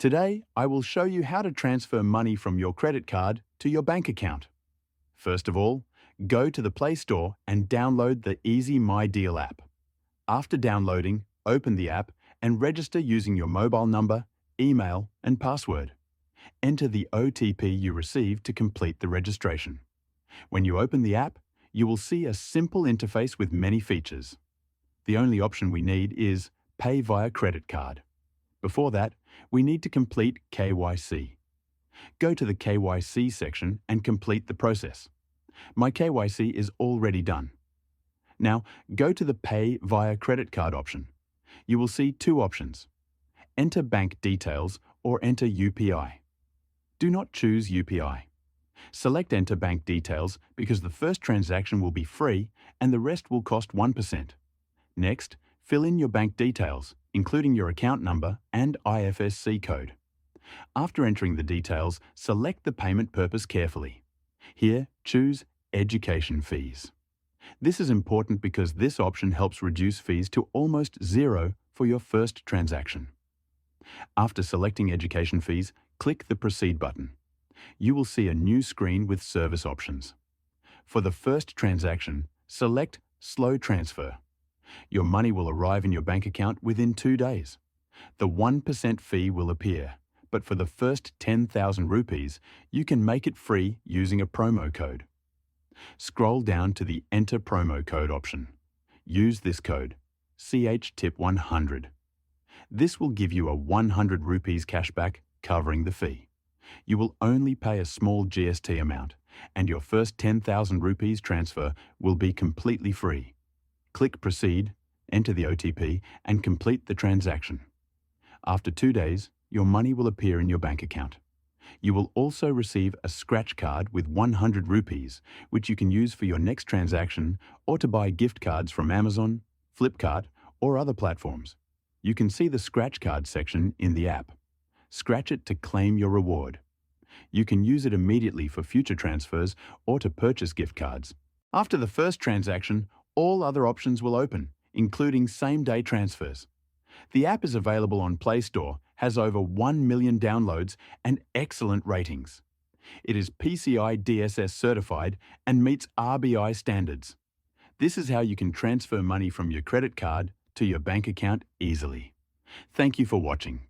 Today, I will show you how to transfer money from your credit card to your bank account. First of all, go to the Play Store and download the Easy My Deal app. After downloading, open the app and register using your mobile number, email, and password. Enter the OTP you received to complete the registration. When you open the app, you will see a simple interface with many features. The only option we need is Pay via credit card. Before that, we need to complete KYC. Go to the KYC section and complete the process. My KYC is already done. Now, go to the Pay via credit card option. You will see two options. Enter bank details or enter UPI. Do not choose UPI. Select Enter bank details because the first transaction will be free and the rest will cost 1%. Next, fill in your bank details, including your account number and IFSC code. After entering the details, select the payment purpose carefully. Here, choose Education Fees. This is important because this option helps reduce fees to almost zero for your first transaction. After selecting Education Fees, click the Proceed button. You will see a new screen with service options. For the first transaction, select Slow Transfer. Your money will arrive in your bank account within 2 days. The 1% fee will appear, but for the first 10,000 rupees, you can make it free using a promo code. Scroll down to the Enter Promo Code option. Use this code, CHTIP100. This will give you a 100 rupees cashback covering the fee. You will only pay a small GST amount, and your first 10,000 rupees transfer will be completely free. Click Proceed, enter the OTP, and complete the transaction. After 2 days, your money will appear in your bank account. You will also receive a scratch card with 100 rupees, which you can use for your next transaction or to buy gift cards from Amazon, Flipkart, or other platforms. You can see the scratch card section in the app. Scratch it to claim your reward. You can use it immediately for future transfers or to purchase gift cards. After the first transaction, all other options will open, including same-day transfers. The app is available on Play Store, has over 1 million downloads and excellent ratings. It is PCI DSS certified and meets RBI standards. This is how you can transfer money from your credit card to your bank account easily. Thank you for watching.